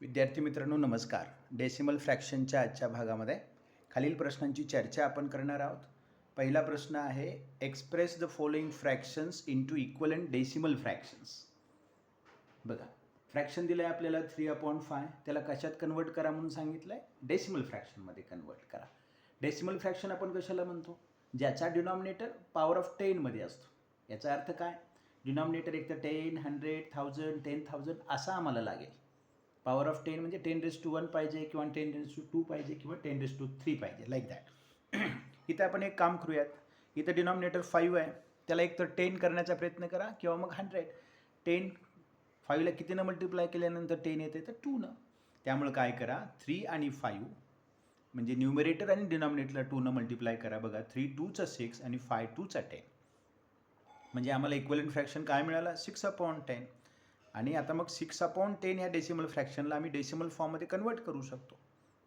विद्यार्थी मित्रांनो नमस्कार. डेसिमल फ्रॅक्शनच्या आजच्या भागामध्ये खालील प्रश्नांची चर्चा आपण करणार आहोत. पहिला प्रश्न आहे, express the following fractions into equivalent decimal fractions. बघा, फ्रॅक्शन दिलं आहे आपल्याला 3/5. त्याला कशात कन्वर्ट करा म्हणून सांगितलं आहे? डेसिमल फ्रॅक्शनमध्ये कन्वर्ट करा. डेसिमल फ्रॅक्शन आपण कशाला म्हणतो? ज्याचा डिनॉमिनेटर पॉवर ऑफ 10 मध्ये असतो. याचा अर्थ काय? डिनॉमिनेटर एक तर 10, 100, 1000, 10,000 असा आम्हाला लागेल. पॉवर ऑफ 10 म्हणजे 10⁻1 पाहिजे किंवा 10⁻2 पाहिजे किंवा 10⁻3 पाहिजे, लाईक दॅट. इथं आपण एक काम करूयात. इथं डिनॉमिनेटर 5 आहे, त्याला एक तर 10 करण्याचा प्रयत्न करा किंवा मग 100. 10 5ला कितीनं मल्टिप्लाय केल्यानंतर 10 येते तर 2नं. त्यामुळे काय करा, 3 आणि 5 म्हणजे न्यूमरेटर आणि डिनॉमिनेटरला 2नं मल्टिप्लाय करा. बघा, 3 2 6 आणि 5 2 10. म्हणजे आम्हाला इक्वलंट फ्रॅक्शन काय मिळालं? 6/10. आणि आता मग 6/10 ह्या डेसिमल फ्रॅक्शनला आम्ही डेसिमल फॉर्ममध्ये कन्वर्ट करू शकतो,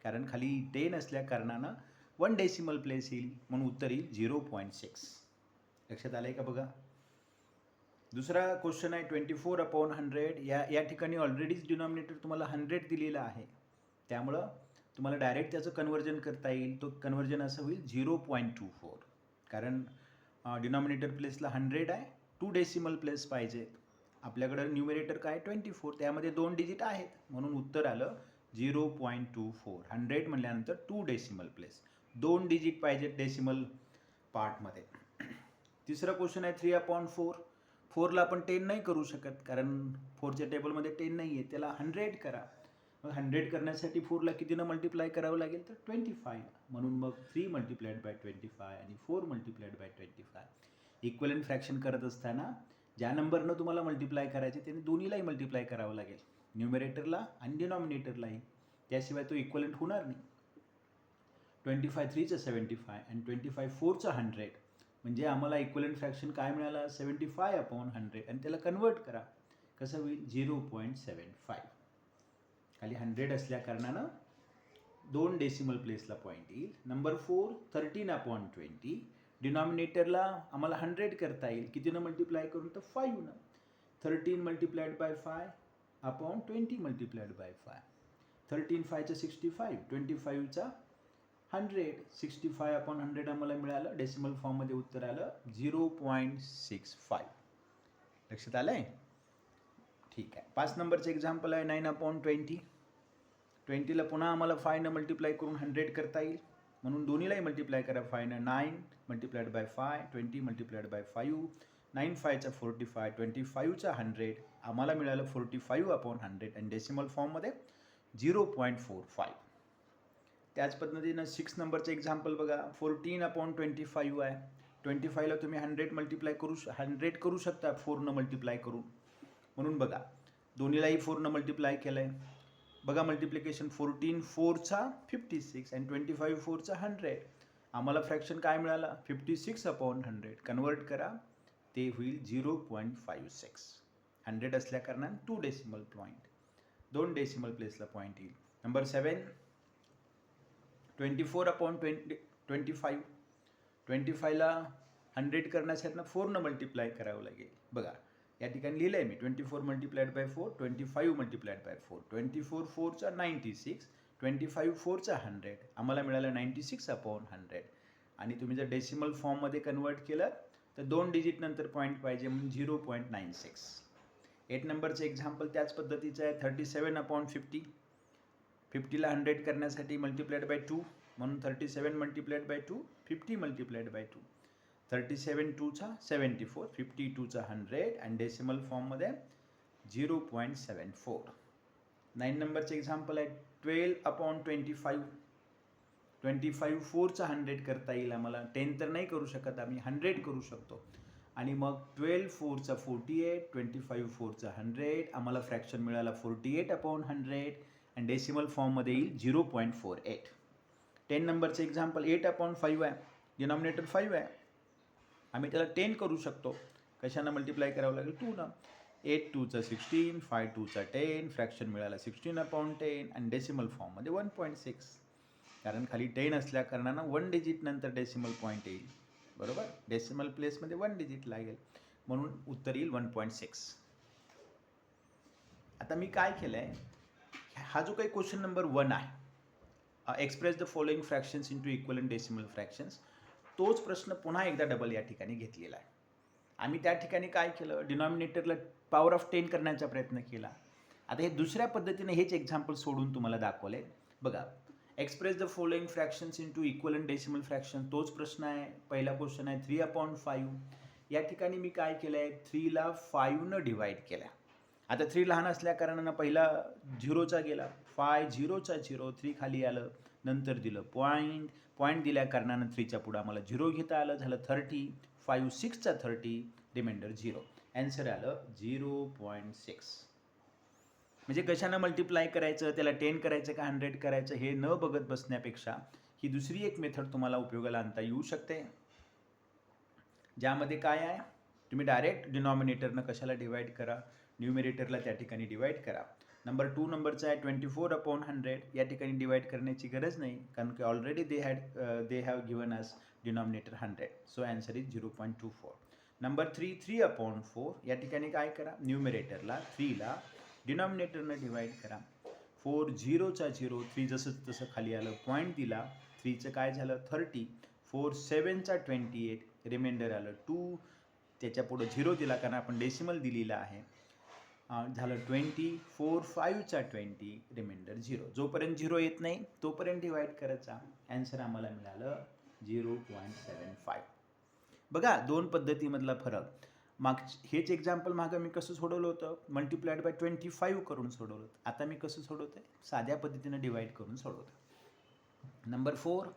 कारण खाली 10 असल्या कारणानं 1 डेसिमल प्लेस येईल, म्हणून उत्तर येईल 0.6. लक्षात आलं आहे का? बघा, दुसरा क्वेश्चन आहे 24/100. या ठिकाणी ऑलरेडीच डिनॉमिनेटर तुम्हाला 100 दिलेला आहे, त्यामुळं तुम्हाला डायरेक्ट त्याचं कन्वर्जन करता येईल. तो कन्वर्जन असं होईल 0.24, कारण डिनॉमिनेटर प्लेसला 100 आहे, 2 डेसिमल प्लेस पाहिजे. आपल्याकडं न्यूमरेटर काय 24, त्यामध्ये 2 डिजिट आहेत, म्हणून उत्तर आलं 0.24. 100 म्हटल्यानंतर 2 डेसिमल प्लेस, 2 डिजिट पाहिजे डेसिमल पार्टमध्ये. तिसरा क्वेश्चन आहे 3/4. 4ला आपण 10 नाही करू शकत, कारण 4च्या टेबलमध्ये 10 नाही आहे. त्याला 100 करा. मग 100 करण्यासाठी 4ला कितीनं मल्टिप्लाय करावं लागेल तर 25, म्हणून मग 3 × 25 आणि 4 × 25. इक्वलंट फ्रॅक्शन करत असताना ज्या नंबरनं तुम्हाला मल्टिप्लाय करायचे त्याने दोन्हीलाही मल्टिप्लाय करावं लागेल, न्यूमरेटरला आणि डिनॉमिनेटरलाही, त्याशिवाय तो इक्वलंट होणार नाही. 25 3 75 आणि 25 4 100, म्हणजे आम्हाला इक्वलंट फ्रॅक्शन काय मिळालं? 75/100. आणि त्याला कन्वर्ट करा, कसं होईल? 0.75. खाली 100 असल्या कारणानं 2 डेसिमल प्लेसला पॉईंट येईल. नंबर 4 13/20. डिनॉमिनेटरला आम्हाला 100 करता येईल, कितीनं मल्टिप्लाय करून तर 5नं. 13 × 5/20 × 5. 13 5 65, 25 100. 65/100 आम्हाला मिळालं. डेसिमल फॉर्ममध्ये उत्तर आलं 0.65. लक्षात आलं आहे? ठीक आहे. 5 नंबरचं एक्झाम्पल आहे 9/20. 20ला पुन्हा आम्हाला 5नं मल्टिप्लाय करून 100 करता येईल, म्हणून दोन्हीलाही मल्टिप्लाय करा. 5नं 9 × 5, 20 × 5, 9 5 45, 25 100. आम्हाला मिळालं 45/100 आणि डेसिमल फॉर्ममध्ये 0.45. त्याच पद्धतीनं 6 नंबरचं एक्झाम्पल बघा. 14/25 आहे. 25ला तुम्ही 100 करू शकता 4नं मल्टिप्लाय करून, म्हणून बघा दोन्हीलाही 4नं मल्टिप्लाय केलं आहे. बघा मल्टिप्लिकेशन, 14 4 56 आणि 25 4 100. आम्हाला फ्रॅक्शन काय मिळालं? 56/100. कन्वर्ट करा, ते होईल 0.56. 100 असल्या कारणाने 2 डेसिमल पॉईंट, 2 डेसिमल प्लेसला पॉईंट येईल. नंबर 7 24/25. 25ला 100 करण्यासाठी 4नं मल्टिप्लाय करावं लागेल. बघा या ठिकाणी लिहिलं आहे मी 24 × 4, 25 × 4. 24 4 96, 25 4 100. आम्हाला मिळालं 96/100. आणि तुम्ही जर डेसिमल फॉर्ममध्ये कन्वर्ट केलं तर 2 डिजिट नंतर पॉईंट पाहिजे, म्हणून 0.96. 8 नंबरचं एक्झाम्पल त्याच पद्धतीचं आहे 37/50. 50ला 100 करण्यासाठी × 2, म्हणून 37 × 2, 50 × 2. 37 2 74, 52 100 आणि डेसिमल फॉर्ममध्ये 0.74. 9 नंबरचं एक्झाम्पल आहे 12/25. 25 4 100 करता येईल आम्हाला. 10 तर नाही करू शकत आम्ही, 100 करू शकतो. आणि मग 12 4 48, 25 4 100. आम्हाला फ्रॅक्शन मिळाला 48/100 आणि डेसिमल फॉर्ममध्ये येईल 0.48. 10 नंबरचं एक्झाम्पल 8/5 आहे. डिनॉमिनेटर 5 आहे, आम्ही त्याला 10 करू शकतो. कशानं मल्टिप्लाय करावं लागेल? 2नं. 8 2 16, 5 2 10. फ्रॅक्शन मिळाला 16/10 आणि डेसिमल फॉर्ममध्ये 1.6, कारण खाली 10 असल्या कारणानं 1 डिजिट नंतर डेसिमल पॉईंट येईल. बरोबर, डेसिमल प्लेसमध्ये 1 डिजिट लागेल, म्हणून उत्तर येईल 1.6. आता मी काय केलं आहे, हा जो काही क्वेश्चन नंबर 1 आहे, express the following fractions into equivalent decimal fractions, तोच प्रश्न पुन्हा एकदा डबल या ठिकाणी घेतलेला आहे. आम्ही त्या ठिकाणी काय केलं, डिनॉमिनेटरला पॉवर ऑफ 10 करण्याचा प्रयत्न केला. आता हे दुसऱ्या पद्धतीने हेच एक्झाम्पल सोडून तुम्हाला दाखवले. बघा, express the following fractions into equivalent decimal fraction, तोच प्रश्न आहे. पहिला क्वेश्चन आहे 3/5. या ठिकाणी मी काय केलं आहे, 3ला 5 डिवाईड केला. आता 3 लहान असल्या कारणानं पहिला 0चा गेला, 5 0चा 0, 3 खाली आलं, नंतर दिलं पॉईंट दिल्या कारणानं 3च्या पुढं आम्हाला 0 घेता आलं, झालं 30, 5 6चा 30, रिमाइंडर 0. ॲन्सर आलं 0.6. म्हणजे कशानं मल्टिप्लाय करायचं, त्याला 10 करायचं का 100 करायचं हे न बघत बसण्यापेक्षा ही दुसरी एक मेथड तुम्हाला उपयोगाला आणता येऊ शकते, ज्यामध्ये काय आहे, तुम्ही डायरेक्ट डिनॉमिनेटरनं कशाला डिवाईड करा, न्यूमिरेटरला त्या ठिकाणी डिवाईड करा. नंबर 2 नंबरचा आहे 24/100. या ठिकाणी डिवाईड करण्याची गरज नाही, कारण की already they have given us denominator 100. So answer is 0.24. Number 3 3/4. या ठिकाणी काय करा, न्यूमिरेटरला 3ला डिनॉमिनेटरनं डिवाईड करा. 4 0चा 0, 3 जसं तसं खाली आलं, पॉईंट दिला, 3चं काय झालं 30, 4 7चा 28, रिमाइंडर आलं 2, त्याच्या पुढं 0 दिला कारण आपण डेसिमल दिलेला आहे, झालं 20, 4 5चा 20, रिमाइंडर 0. जोपर्यंत 0 येत नाही तोपर्यंत डिवाईड करायचा. ॲन्सर आम्हाला मिळालं 0.75. बघा दोन पद्धतीमधला फरक. हेच एक्झाम्पल मागं मी कसं सोडवलं होतं, मल्टिप्लाइड बाय 25 करून सोडवलं होतं. आता मी कसं सोडवतं आहे, साध्या पद्धतीनं डिवाईड करून सोडवतो. नंबर 4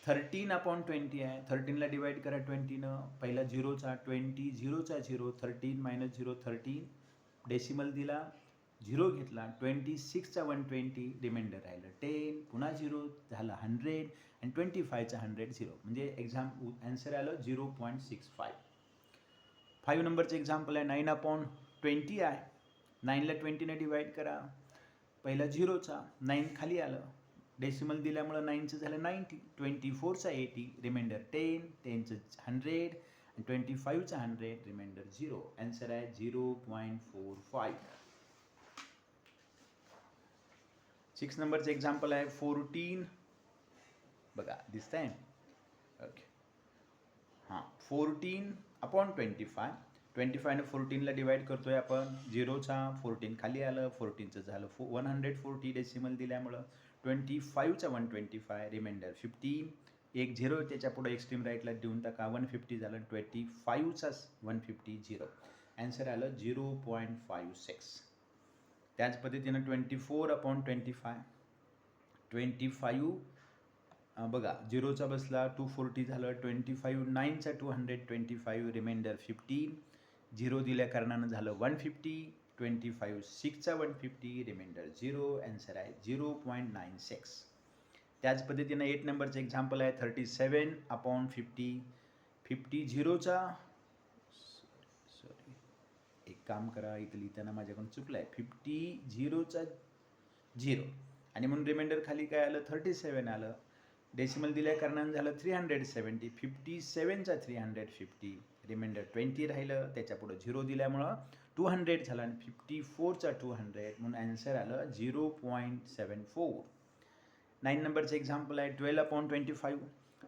13/20 आहे. 13ला डिवाईड करा 20नं. पहिला 0चा 20, 0चा 0, 13 - 0 13, डेसिमल दिला, 0 घेतला, 26चा 120, रिमाइंडर राहिलं 10, पुन्हा 0 झालं 100, आणि 25चा 100 0. म्हणजे ॲन्सर आलं 0.65. 5 नंबरचं एक्झाम्पल आहे 9/20 आहे. 9ला 20ने डिवाईड करा, पहिला 0चा 9 खाली आलं, डेसिमल दिल्यामुळं 9चं झालं 90, 24चा 80, रिमाइंडर 10, 10चं 100, आणि 25चा 100, रिमाइंडर 0. ॲन्सर आहे 0.45. 6 नंबरचं एक्झाम्पल आहे 14. बघा दिसतंय, ओके, हां, 14/25. 25 ने 14ला डिवाईड करतोय आपण, 0चा 14 खाली आलं, 14चं झालं 140, डेसिमल दिल्यामुळं, 25चा 125, रिमाइंडर 15, एक 0 त्याच्या पुढे एक्स्ट्रीम राईटला देऊन टाका, 150 झालं, 25चा 150 0. ॲन्सर आलं 0.56. त्याच पद्धतीनं 24/25. 25 बघा 0चा बसला 240 झालं, 25 9चा 225, रिमाइंडर 15, 0 दिल्या कारणानं झालं 150, 25 6चा 150, रिमाइंडर 0. ॲन्सर आहे 0.96. त्याच पद्धतीनं 8 नंबरचं एक्झाम्पल आहे 37/50. 50 0चा, सॉरी एक काम करा, इथं लिहिताना माझ्याकडून चुकलं आहे, 50 0चा 0, आणि म्हणून रिमाइंडर खाली काय आलं 37 आलं, डेसिमल दिल्या कारणानं झालं 370, 57चा 350, रिमाइंडर 20 राहिलं, त्याच्या पुढं 0 दिल्यामुळं 200 झालं, आणि 54चा 200, म्हणून ॲन्सर आलं 0.74. 9 नंबरचं एक्झाम्पल आहे 12/25.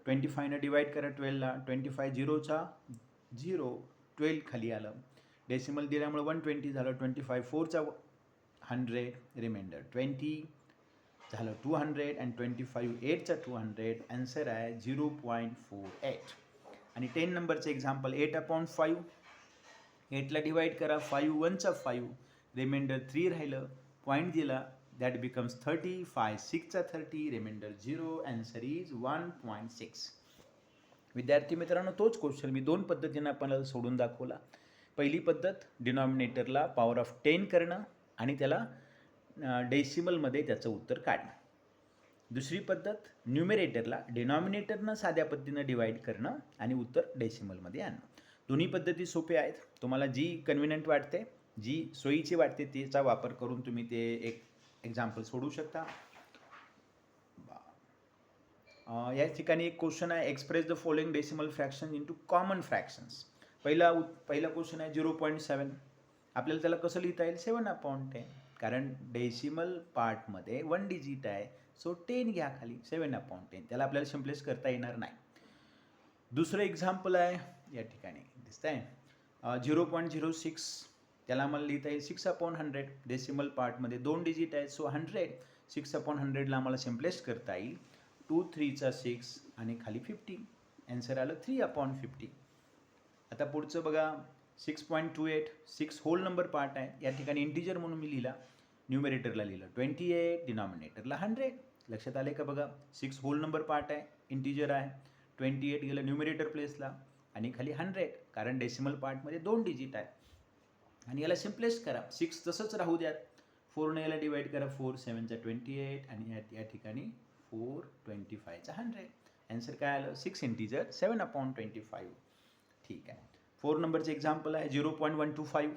25नं डिवाईड करा 12ला, 25 0चा 0, 12 खाली आलं, डेसिमल दिल्यामुळं 120 झालं, 25 4चा 100, रिमाइंडर 20 झालं 200, आणि 25 8चा 200, ॲन्सर आहे 0.48. आणि 10 नंबरचं एक्झाम्पल 8/5. 8ला डिवाईड करा, 5 1चा 5, रिमाइंडर 3 राहिलं, पॉईंट दिला, दॅट बिकम्स 30, 5 6चा 30, रिमाइंडर 0. Answer is 1.6. विद्यार्थी मित्रांनो, तोच क्वेश्चन मी दोन पद्धतीनं आपल्याला सोडून दाखवला. पहिली पद्धत डिनॉमिनेटरला पॉवर ऑफ 10 करणं आणि त्याला डेसिमलमध्ये त्याचं उत्तर काढणं. दुसरी पद्धत न्यूमिरेटरला डिनॉमिनेटरनं साध्या पद्धतीनं डिवाईड करणं आणि उत्तर डेसिमलमध्ये आणणं. दोन्ही पद्धती सोप्या आहेत. तुम्हाला जी कन्व्हिनियंट वाटते, जी सोयीची वाटते, त्याचा वापर करून तुम्ही ते एक एक्झाम्पल सोडवू शकता. या ठिकाणी एक क्वेश्चन आहे, express the following decimal fraction into common fractions. पहिला क्वेश्चन आहे 0.7. आपल्याला त्याला कसं लिहिता येईल, 7/10. कारण डेसिमल पार्टमध्ये 1 डिजिट आहे. सो 10 घ्या खाली 7/10. त्याला आपल्याला सिम्प्लेस करता येणार नाही. दुसरं एक्झाम्पल आहे या ठिकाणी दिसतंय 0.06. त्याला आम्हाला लिहिता येईल 6/100. डेसिमल पार्टमध्ये 2 डिजिट आहे. सो 100 6/100ला आम्हाला सिम्प्लेस करता येईल 2 3 6 आणि खाली 50. ॲन्सर आलं 3/50. आता पुढचं बघा 6.28. 6 होल नंबर पार्ट आहे. या ठिकाणी इंटिजर म्हणून मी लिहिला, न्यूमरेटरला लिहिलं 28, डिनॉमिनेटरला 100. लक्षात आले का बघा, 6 होल नंबर पार्ट आहे, इंटिजर आहे. 28 गेलं न्यूमरेटर प्लेसला आणि खाली 100, कारण डेसिमल पार्टमध्ये 2 डिजिट आहे. आणि याला सिम्प्लेस करा, 6 तसंच राहू द्यात, 4ने याला डिवाईड करा, 4 7 28 आणि या ठिकाणी 4 25 100. ॲन्सर काय आलं 6 इंटिजर 7/25. ठीक आहे. 4 नंबरचे एक्झाम्पल आहे 0.125.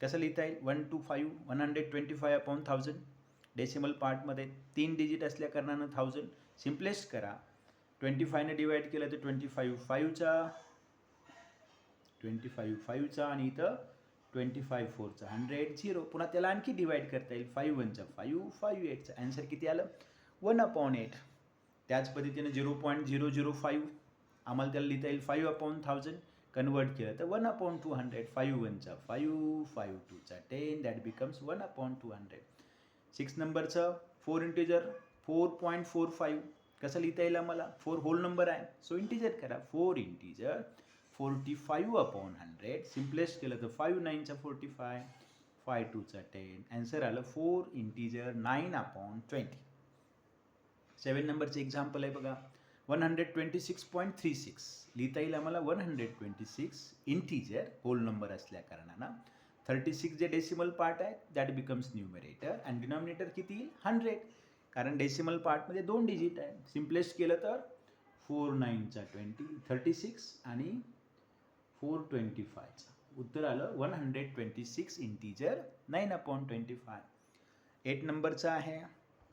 कसं लिहिता येईल 125 125/1000. डेसिमल पार्टमध्ये 3 डिजिट असल्या कारणानं 1000 सिम्प्लेस करा. 25ने डिवाईड केलं तर 25 5चा आणि इथं 25 4चा 100 0. पुन्हा त्याला आणखी डिवाईड करता येईल 5 1चा 5 5 8चा. ॲन्सर किती आलं 1/8. त्याच पद्धतीने 0.005 आम्हाला त्याला लिहिता येईल 5/1000. कन्वर्ट केलं तर 1/200. 5 1चा 5 5 2चा 10. That becomes 1/200. 6 नंबरचं 4 इंटिजर 4.45. कसं लिहिता येईल आम्हाला 4 होल नंबर आहे. सो इंटिजर करा 4 इंटिजर 45/100. सिम्प्लेस केलं तर 5 9चा 45 5 2चा 10. ॲन्सर आलं 4 इंटिजर 9/20. 7 नंबरचे एक्झाम्पल आहे बघा 126.36. लिहिता येईल आम्हाला 126 इंटिजर होल नंबर असल्या कारणानं 36 जे डेसिमल पार्ट आहे दॅट बिकम्स न्यूमरेटर आणि डिनॉमिनेटर किती येईल 100, कारण डेसिमल पार्टमध्ये 2 डिजिट आहे. सिम्प्लेस केलं तर 4 9चा 36 आणि 4 25चा उत्तर आलं 126 इंटिजर 9/25. 8 नंबरचा आहे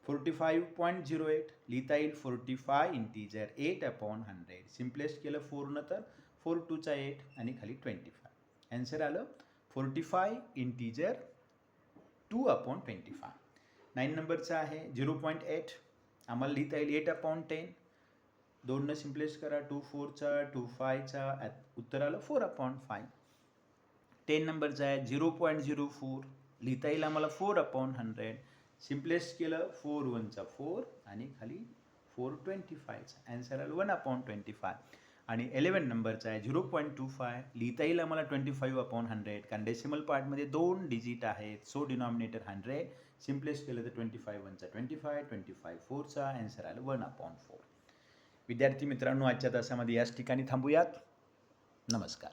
45.08. लिहिता येईल 45 इंटिजर 8/100. सिम्प्लेस केलं 4 तर 4 2चा 8 आणि खाली 25. ॲन्सर आलं 45 इंटिजर 2/25. 9 नंबरचा आहे 0.8. आम्हाला लिहिता येईल 8/10. 2 सिम्प्लेस करा 2 4चा 2 5चा उत्तर आलं 4/5. 10 नंबरचा आहे 0.04. लिहिता येईल आम्हाला 4/100. सिम्प्लेस केलं 4 1चा 4 आणि खाली 4 25चा. ॲन्सर आलं 1/25. आणि 11 नंबरचा आहे 0.25. लिहिता येईल आम्हाला 25/100, कारण डेसिमल पार्टमध्ये 2 डिजिट आहेत. So denominator 100. सिम्प्लेस केलं तर 25 1चा 25 25 4चा. ॲन्सर आलं 1/4. विद्यार्थी मित्रांनो, आजच्या तासामध्ये याच ठिकाणी थांबूयात. नमस्कार.